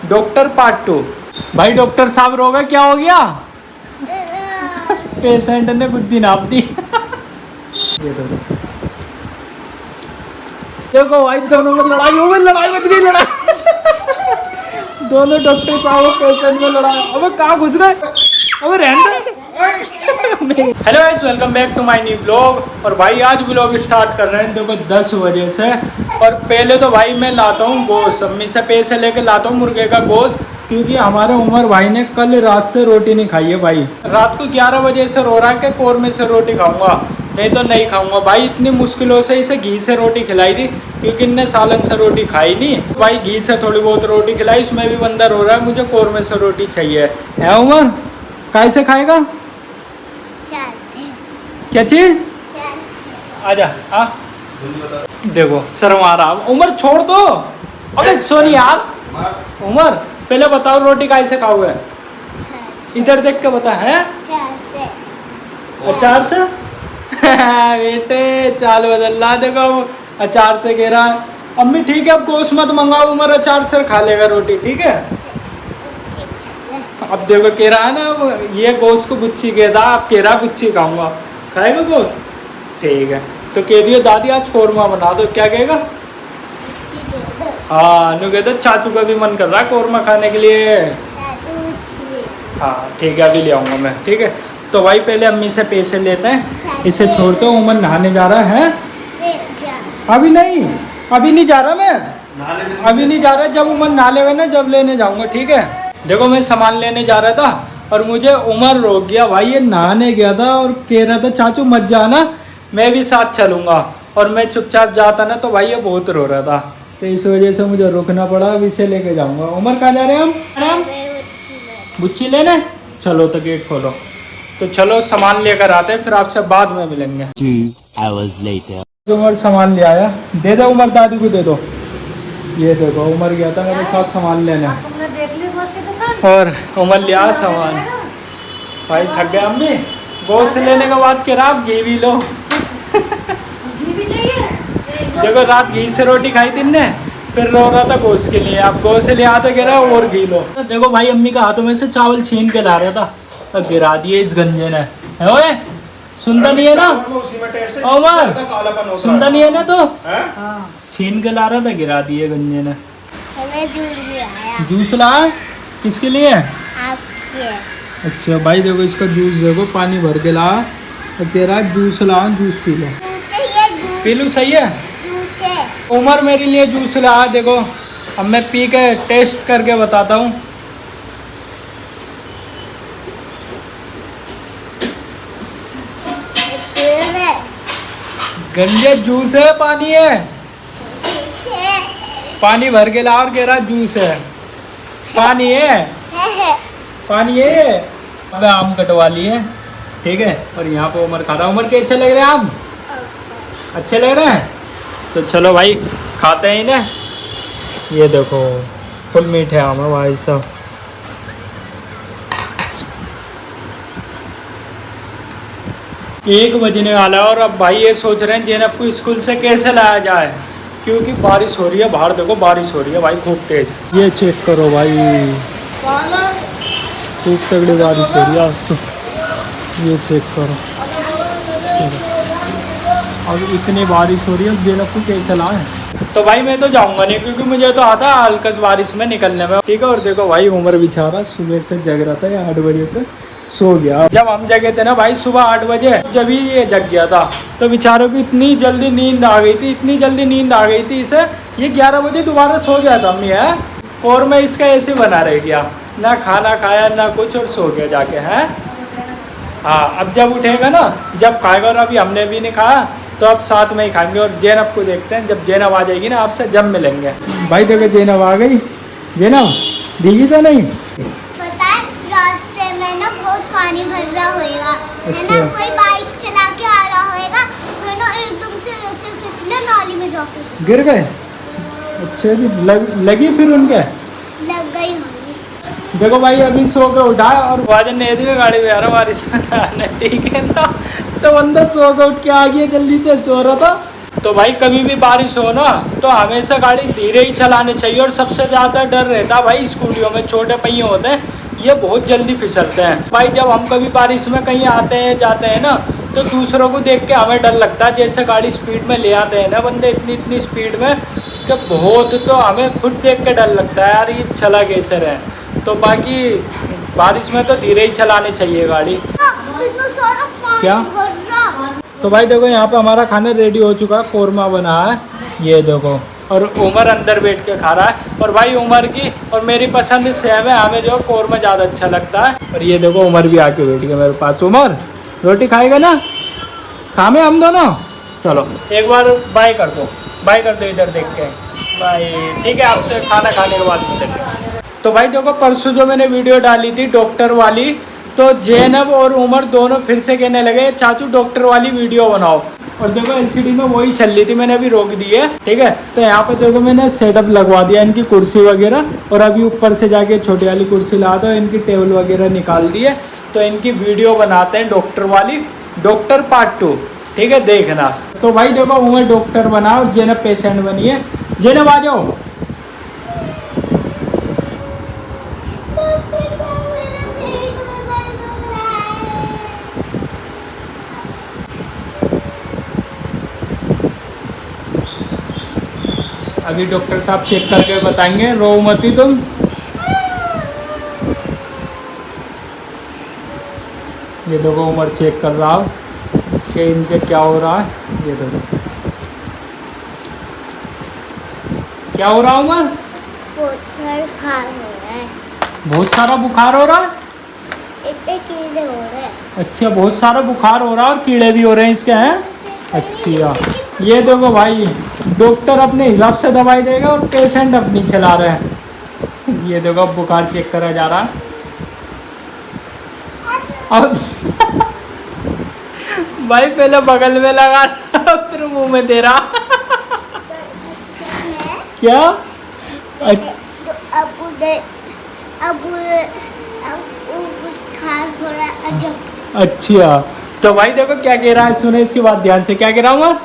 Doctor part 2। भाई doctor साहब रोगा क्या हो गया? पेशेंट ने बुद्धि नाप दी। ये देखो भाई दोनों में लड़ाई हो गई, लड़ाई मच गई, लड़ाई। दोनों डॉक्टर साहब और पेशेंट में लड़ाई। अबे कहाँ घुस गए? अबे रहने दे। Hello guys, welcome back to my new vlog. और भाई आज व्लॉग स्टार्ट कर रहे हैं देखो 10 बजे से। और पहले तो भाई मैं लाता हूँ गोश्त, अम्मी से पैसे लेके लाता हूँ मुर्गे का गोश्त, क्योंकि हमारे उमर भाई ने कल रात से रोटी नहीं खाई है। भाई रात को 11 बजे से रो रहा है कि कौरमे से रोटी खाऊंगा, नहीं तो नहीं खाऊंगा। भाई इतनी मुश्किलों से इसे घी से रोटी खिलाई थी, क्योंकि इनने सालन से रोटी खाई नहीं। भाई घी से थोड़ी बहुत रोटी खिलाई, उसमें भी बंदा रो रहा है मुझे कौरमे से रोटी चाहिए। है उमर कैसे खाएगा? क्या चीज? आजा। हाँ देखो शर्म आ रहा। उमर छोड़ दो। अबे सोनी यार। उमर पहले बताओ रोटी कैसे खाओगे? इधर देख के बता। है अचार से? बेटे चाल बदल ला। देखो अचार से कह रहा है। अम्मी ठीक है अब गोश्त मत मंगाओ, उमर अचार से खा लेगा रोटी, ठीक है? अब देखो कह रहा है ना, ये गोश्त को बुच्ची कहता, आप कह रहा बुच्ची खाऊंगा, खाएगा गोश्त? ठीक है तो कह दियो दादी आज कौरमा बना दो। क्या कहेगा? हाँ नु कहते चाचू का भी मन कर रहा है कौरमा खाने के लिए। हाँ ठीक है अभी ले आऊँगा मैं, ठीक है? तो भाई पहले अम्मी से पैसे लेते हैं, इसे छोड़ते हो। उमर नहाने जा रहा है? अभी नहीं, अभी नहीं जा रहा मैं, अभी नहीं जा रहा। जब उमर नहा लेगा ना जब लेने जाऊँगा, ठीक है? देखो मैं सामान लेने जा रहा था और मुझे उमर रोक गया। भाई ये नहाने गया था और कह रहा था चाचू मत जाना, मैं भी साथ चलूँगा। और मैं चुपचाप जाता ना तो भाई ये बहुत रो रहा था, तो इस वजह से मुझे रुकना पड़ा। अब इसे लेके जाऊँगा। उमर कहाँ जा रहे हैं हम? बुच्ची लेने। चलो तो गेट खोलो। तो चलो सामान लेकर आते हैं, फिर आपसे बाद में मिलेंगे। 2 hours later. उमर सामान ले आया, दे दो उमर, दादी को दे दो। ये देखो उमर गया था मेरे साथ सामान लेने, और उमर लिया सामान। भाई थक गया अम्मी गोश्त लेने के बाद कह रहा आप घी भी लो। देखो रात घी से रोटी खाई थी ने, फिर रो रहा था गोश्त के लिए। आप गोश्त ले आते कह रहा और घी लो। देखो भाई अम्मी का हाथों में से चावल छीन के ला रहा था, तो गिरा दिए इस गंजे ने। है ओए सुनता नहीं है ना उमर? सुनता नहीं है ना? तो छीन के ला रहा था, गिरा दिए गंजे ने। जूस लाया? किसके लिए? आपके। अच्छा भाई देखो इसका जूस देखो, पानी भर के ला और तेरा जूस ला, जूस पी लो। पी लूँ? सही है। उमर मेरे लिए जूस ला। देखो अब मैं पी के टेस्ट करके बताता हूँ। गंजे जूस है पानी है? पानी भर के ला और कह रहा जूस है। पानी है, पानी है। अब आम कटवा लिए, ठीक है? और यहाँ पे उमर खा रहा। उमर कैसे लग रहे हैं आम? अच्छे लग रहे हैं? तो चलो भाई खाते हैं ना। ये देखो फुल मीठे आम है भाई साहब। एक बजने वाला है और अब भाई ये सोच रहे हैं जैनब को स्कूल से कैसे लाया जाए, क्योंकि बारिश हो रही है बाहर। देखो बारिश हो रही है भाई खूब तेज। ये चेक करो भाई, खूब तगड़ी बारिश हो रही है आज तो। ये चेक करो, अब इतनी बारिश हो रही है जैनब को कैसे लाए? तो भाई मैं तो जाऊंगा नहीं, क्योंकि मुझे तो आता हल्कस बारिश में निकलने में, ठीक है? और देखो भाई उमर बेचारा सुबह से जग रहा था, 8 बजे से सो गया। जब हम जगे थे ना भाई सुबह 8 बजे, जब ही ये जग गया था, तो बेचारों को इतनी जल्दी नींद आ गई थी, इतनी जल्दी नींद आ गई थी इसे, ये 11 बजे दोबारा सो गया था अम्मी। है और मैं इसका ऐसे बना रह गया, ना खाना खाया ना कुछ, और सो गया जाके। है हाँ अब जब उठेगा ना जब खाएगा, और अभी हमने भी नहीं खाया तो अब साथ में ही खाएंगे। और जैनब को देखते हैं, जब जैनब आ जाएगी ना आपसे जब मिलेंगे। भाई देखो जैनब आ गई। जैनब भीगी तो नहीं? पता है रास्ते में ना बहुत पानी भर रहा होएगा। है ना? कोई बाइक चला के आ रहा होएगा, है ना? एकदम से ऐसे फिसले नाली में जाके गिर गए। अच्छा जी लगी फिर उनके? लग गई होगी। देखो भाई अभी सो के उठा और वाजन ने दी गाड़ी में आ रहा बारिश में, ठीक है ना? तो बंदा सो के उठ के आ गया, जल्दी से सो रहा था तो भाई कभी भी बारिश हो ना तो हमेशा गाड़ी धीरे ही चलानी चाहिए। और सबसे ज़्यादा डर रहता है भाई स्कूटियों में, छोटे पहिए होते हैं ये बहुत जल्दी फिसलते हैं भाई। जब हम कभी बारिश में कहीं आते हैं जाते हैं ना तो दूसरों को देख के हमें डर लगता है, जैसे गाड़ी स्पीड में ले आते हैं ना बंदे इतनी स्पीड में कि बहुत, तो हमें खुद देख के डर लगता है यार ये चला कैसे रहे। तो बाकी बारिश में तो धीरे ही चलानी चाहिए गाड़ी। क्या? तो भाई देखो यहाँ पे हमारा खाना रेडी हो चुका है, कोरमा बना है ये देखो, और उमर अंदर बैठ के खा रहा है। और भाई उमर की और मेरी पसंद सेम है, हमें जो कोरमा ज़्यादा अच्छा लगता है। और ये देखो उमर भी आके बैठ गया मेरे पास। उमर रोटी खाएगा ना, खामे हम दोनों। चलो एक बार बाय कर दो, बाय कर दो इधर देख के, बाय। ठीक है आपसे खाना खाने के बाद मिलेंगे। तो भाई देखो परसों जो मैंने वीडियो डाली थी डॉक्टर वाली, तो जैनब और उमर दोनों फिर से कहने लगे चाचू डॉक्टर वाली वीडियो बनाओ। और देखो एलसीडी में वही चल रही थी, मैंने अभी रोक दी है। ठीक है, तो यहाँ पे देखो मैंने सेटअप लगवा दिया इनकी कुर्सी वगैरह, और अभी ऊपर से जाके छोटी वाली कुर्सी ला दो, इनकी टेबल वगैरह निकाल दिए। तो इनकी वीडियो बनाते हैं डॉक्टर वाली, डॉक्टर पार्ट 2। ठीक है देखना। तो भाई देखो उमर डॉक्टर बना और जैनब पेशेंट बनी है। जैनब आ जाओ। अभी डॉक्टर साहब चेक करके बताएंगे, रो मती तुम। ये देखो उमर चेक कर रहा हो कि इनके क्या हो रहा है। ये देखो क्या हो रहा है उमर? बुखार हो रहा है। बहुत सारा बुखार हो रहा है, इतने कीड़े हो रहे हैं। अच्छा बहुत सारा बुखार हो रहा है और कीड़े भी हो रहे हैं इसके हैं। अच्छा ये देखो भाई डॉक्टर अपने हिसाब से दवाई देगा और पेशेंट अपनी चला रहे हैं। ये देखो बुखार चेक करा जा रहा है अब भाई पहले बगल में लगा फिर मुंह में दे रहा क्या? बुखार हो रहा है। अच्छा तो भाई देखो क्या कह रहा है, सुने इसके बाद ध्यान से। क्या कह रहा हूँ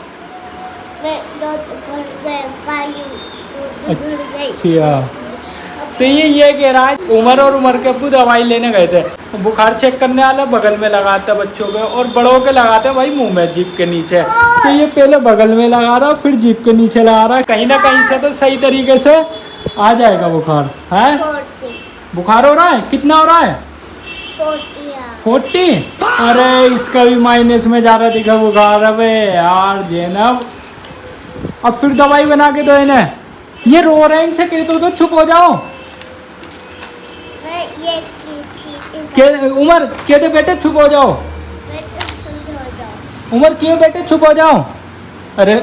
अच्छा तो ये कह रहा है उमर और उमर के अब्बू दवाई लेने गए थे, तो बुखार चेक करने वाला बगल में लगाता है बच्चों के, और बड़ों के लगाते हैं भाई मुंह में जीभ के नीचे। तो ये पहले बगल में लगा रहा फिर जीभ के नीचे लगा रहा है, कहीं ना कहीं से तो सही तरीके से आ जाएगा बुखार है। बुखार हो रहा है, कितना हो रहा है? 40। अरे इसका भी माइनस में जा रहा दिखा बुखार। अबे यार जैनब अब फिर दवाई बना के दो इन्हें। ये रो रहे हैं, इनसे कहते तो चुप हो जाओ। उमर कहते बेटे चुप हो जाओ। उमर क्यों बेटे चुप हो जाओ। अरे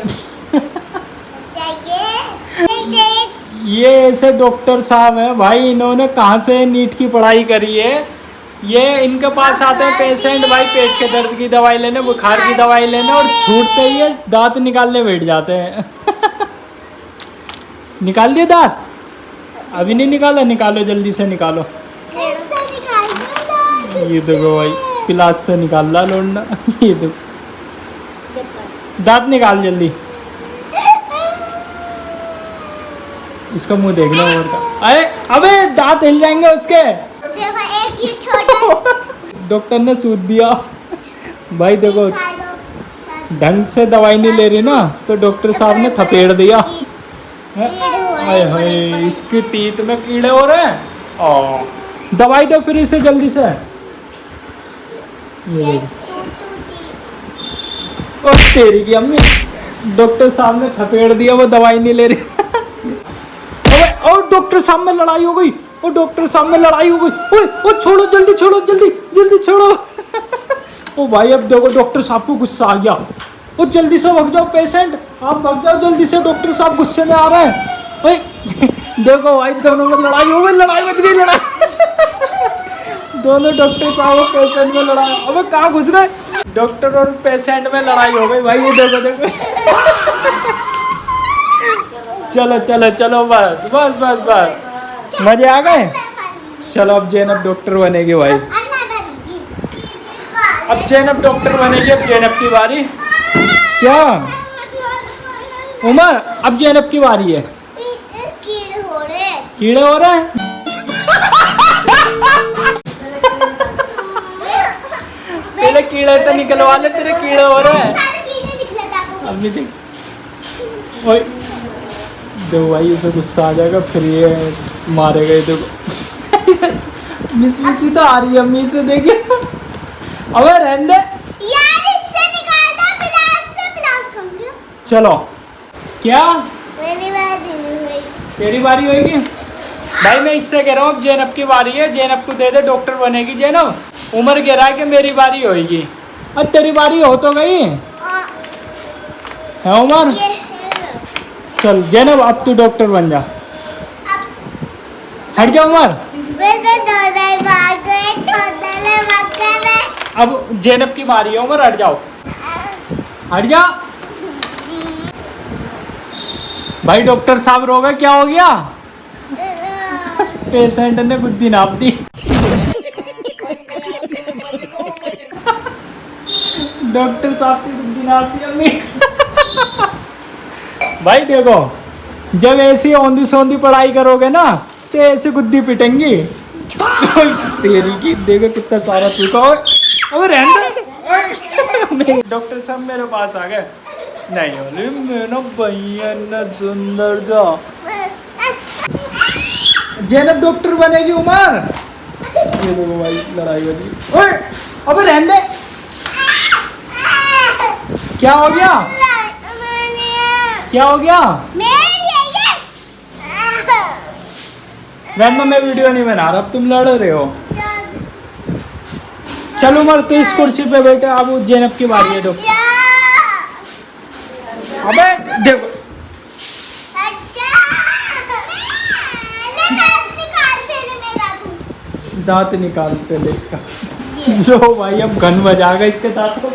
ये ऐसे डॉक्टर साहब हैं भाई, इन्होंने कहाँ से नीट की पढ़ाई करी है। ये इनके पास आते हैं पेशेंट भाई पेट के दर्द की दवाई लेने, बुखार की दवाई लेने, और छूटते ही ये दांत निकालने बैठ जाते हैं। निकाल दिए दांत? अभी नहीं निकाला, निकालो जल्दी से निकालो। ये देखो भाई पिलास से निकाल रहा लौंडा। ये देखो दांत निकाल जल्दी। इसका मुंह देखना और का। अरे अबे दांत हिल जाएंगे उसके। देखो एक ये छोटा डॉक्टर ने सूद दिया भाई। देखो ढंग से दवाई नहीं ले रही ना तो डॉक्टर साहब ने थपेड़ दिया। हाय हाय इसकी टीथ में कीड़े हो रहे हैं। दवाई दो फिर इसे जल्दी से। ये ओ तेरी की अम्मी, डॉक्टर साहब ने थपेड़ दिया, वो दवाई नहीं ले रही। और डॉक्टर साहब में लड़ाई हो गई, और डॉक्टर साहब में लड़ाई हो गई। ओ छोड़ो जल्दी, छोड़ो जल्दी, जल्दी छोड़ो। ओ भाई अब देखो डॉक्टर साहब को गुस्सा आ गया। ओ जल्दी से भाग जाओ पेशेंट, आप भाग जाओ जल्दी से, डॉक्टर साहब गुस्से में आ रहे हैं। देखो भाई दोनों में लड़ाई हो गई, लड़ाई मच गई, लड़ाई। दोनों डॉक्टर साहब और पेशेंट में लड़ाई। अबे कहाँ घुस गए? डॉक्टर और पेशेंट में लड़ाई हो गई भाई। ये देखो देखो। चलो चलो चलो बस बस बस बस, मजे आ गए। चलो अब जैनब डॉक्टर बनेगी भाई। अब जैनब डॉक्टर बनेगी, अब जैनब की बारी। क्या उमर अब जैनब की बारी है। कीड़े हो रहे। कीड़े हो रहे हैं? पहले कीड़े तो निकलवा ले, तेरे कीड़े हो रहे हैं। सारे कीड़े निकले दांतों अब नहीं देख, ओए दो भाई, उसे गुस्सा आ जाएगा फिर ये मारेगा। ये देखो मिस मिसी तो आ रही है अम्मी से, देखिए। अबे रहने दे यार, इससे निकाल दो, प्लास से प्लास कर दियो। चलो। क्या मेरी बारी हुई। तेरी बारी होगी भाई? मैं इससे कह रहा हूँ अब जैनब की बारी है, जैनब को दे दे, डॉक्टर बनेगी जैनब। उमर कह रहा है कि मेरी बारी होगी। अब तेरी बारी हो तो गई है उमर। ये चल जैनब अब तू डॉक्टर बन जा। हट जा उमर। अब जैनब की बारी है उमर, हट जाओ, हट जा। भाई डॉक्टर साहब रो गए, क्या हो गया? पेशेंट ने बुद्धि नाप दी। डॉक्टर साहब की बुद्धि नाप दी अम्मी। भाई देखो, जब ऐसी औंधी सौंधी पढ़ाई करोगे ना तो ऐसे गुद्दी पिटेंगी। तेरी की देखो कितना सारा चूका हो। अब रहने दे। डॉक्टर साहब मेरे पास आ गए। नहीं बोले मेरा भैया न सुंदर जा। जैनब डॉक्टर बनेगी उमर। ये देखो भाई लड़ाई बनी। ओए अबे रहने दे। क्या हो गया? क्या हो गया? रहने, मैं वीडियो नहीं बना रहा, अब तुम लड़ रहे हो। चलो उमर तो इस कुर्सी पे बैठे। अब जैनब की बारी है डॉक्टर। अबे देखो, दांत निकाल पहले इसका। लो भाई अब गन बजाएगा इसके दांतों।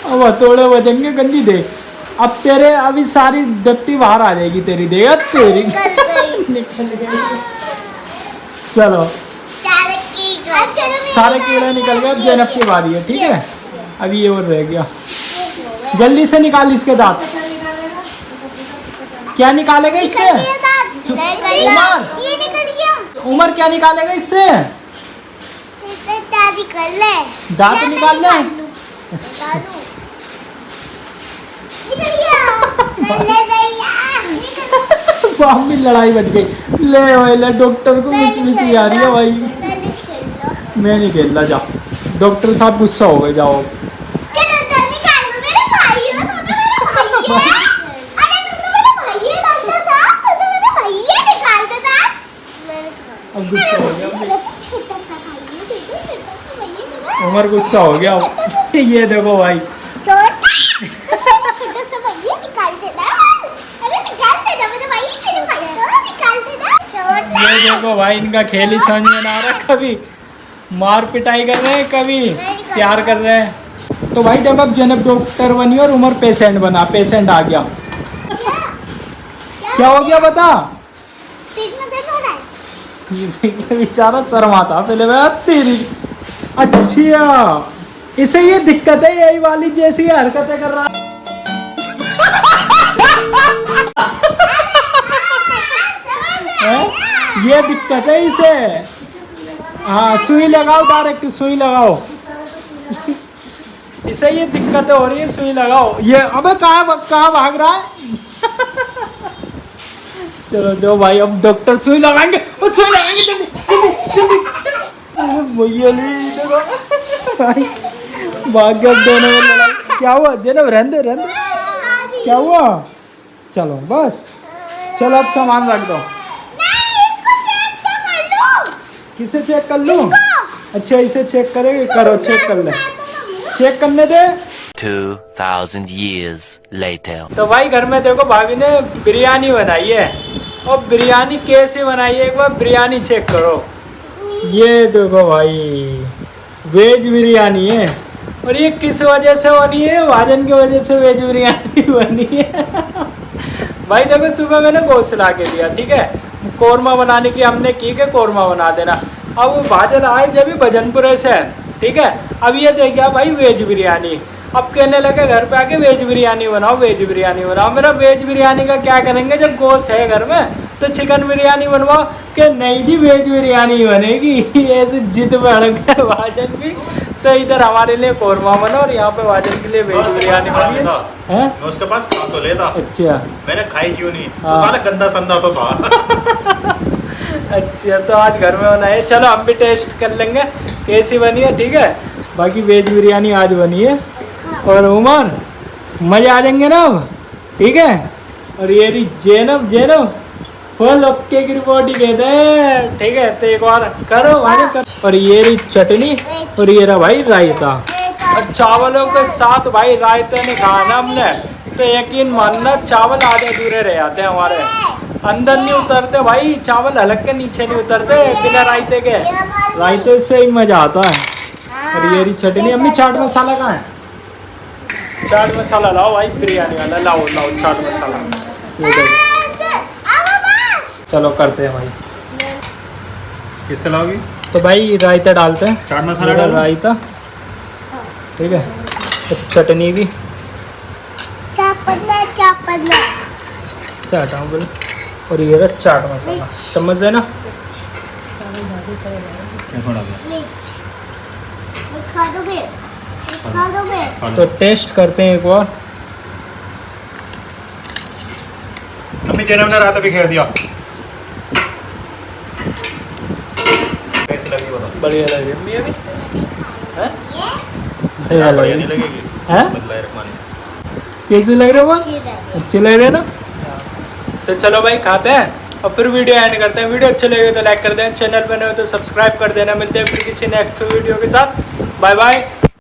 अब हथौड़े बजेंगे गंदी। देख अब तेरे अभी सारी दत्ती बाहर आ जाएगी तेरी। देगा तेरी निकल गई। चलो सारे कीड़े निकल गए। अब जैनब की बारी है, ठीक है। अभी ये और रह गया, जल्दी से निकाल इसके दांत। क्या निकालेगा इससे? उमर, उमर क्या निकालेगा इससे? दांत निकाल ले। वहाँ भी लड़ाई बच गई। ले भाई ले, डॉक्टर को मिसी आ रही है भाई। मैं नहीं खेल रहा, जाओ। डॉक्टर साहब गुस्सा हो गए, जाओ। अब गुस्सा हो गया, उमर गुस्सा हो गया। ये देखो भाई, ये देखो भाई, इनका खेल ही समझ में ना आ रहा। कभी मार पिटाई कर रहे हैं, कभी प्यार कर रहे हैं। तो भाई जब अब जैनब डॉक्टर बनी और उमर पेशेंट बना, पेशेंट आ गया। क्या हो गया बता? ये बेचारा शर्माता पहले। तेरी अच्छा, इसे ये दिक्कत है, यही वाली जैसी हरकतें कर रहा है। ये दिक्कत है इसे। हाँ सुई लगाओ, डायरेक्ट सुई लगाओ। इसे ये दिक्कतें हो रही है, सुई लगाओ। ये अबे कहाँ भाग रहा है? चलो दो भाई, अब डॉक्टर सुई लगाएंगे। वो सुई लगाएंगे जल्दी जल्दी। भाई भाग गया दोनों में लड़ाई। क्या हुआ जैनब? रहने दे। क्या हुआ? चलो बस, चलो अब सामान रख दो। किसे चेक कर लूं? अच्छा इसे चेक करेंगे, करो चेक कर ले। चेक करने दे। 2000 years later. तो भाई घर में देखो भाभी ने बिरयानी बनाई है। और बिरयानी कैसे बनाई है एक बार बिरयानी चेक करो। ये देखो भाई वेज बिरयानी है। और ये किस वजह से बनी है? भाजन की वजह से वेज बिरयानी बनी है। भाई देखो सुबह मैंने गोश्त ला के दिया, ठीक है। कोरमा बनाने की हमने की कि कोरमा बना देना। अब वो भाजन आए जब भी भजनपुरे से, ठीक है। अब ये देखिए भाई वेज बिरयानी। अब कहने लगे घर पे आके वेज बिरयानी बनाओ, वेज बिरयानी बनाओ। मेरा वेज बिरयानी का क्या करेंगे जब गोश्त है घर में, तो चिकन बिरयानी बनवाओ। कि नहीं जी वेज बिरयानी बनेगी। ऐसे जिद बढ़ गए भाजन भी। तो इधर हमारे लिए कौरमा बना और यहाँ पे भाजन के लिए वेज बिरयानी बनी है। मैं उसके पास खा तो लेता, अच्छा मैंने खाई क्यों नहीं, हाँ। तो साला गंदा संदा तो था। अच्छा तो आज घर में बनाए, चलो हम भी टेस्ट कर लेंगे कैसी बनी है, ठीक है। बाकी वेज बिरयानी आज बनी है। और उमर मजे आ जाएंगे ना अब, ठीक है। और ये रही जैनब फुल ओके की रिपोर्ट ही कहते हैं, ठीक है। तो एक बार करो भाई कर। और ये रही चटनी और ये रहा भाई रायता। और चावलों के साथ भाई रायते नहीं खाना हमने, तो यकीन मानना चावल आधे अधूरे रह जाते हैं हमारे, अंदर नहीं उतरते भाई चावल, हलक के नीचे नहीं उतरते बिना रायते के। रायते से ही मजा आता है। और ये रही चटनी। अम्मी चाट मसाला कहाँ है? चाट मसाला लाओ भाई, बिरयानी वाला लाओ चाट मसाला। ये देखो। चलो करते हैं भाई। किससे लाओगी? तो भाई रायता डालते हैं, चाट मसाला डालो। रायता, ठीक है। तो चटनी भी से हटाऊँ बोले। और ये रहा चाट मसाला, चम्मच देना। कैसे डालना? खा दोगे? तो टेस्ट करते हैं एक बार। अम्मी जैनब ने रात भी खेल दिया। कैसी लगी बताओ? बढ़िया लगी अम्मी अभी, हैं? बढ़िया बढ़िया नहीं लगी। लगेगी? हैं? बदलाए रखवानी। कैसे लग रहे हो? अच्छी लगी। अच्छे लग रहे हैं ना। तो चलो भाई खाते हैं और फिर वीडियो एंड करते हैं। वीडियो अच्छे लगे तो लाइक कर दें, चैनल बने हो तो सब्सक्राइब कर देना। मिलते हैं फिर किसी नेक्स्ट वीडियो के साथ। Bye bye.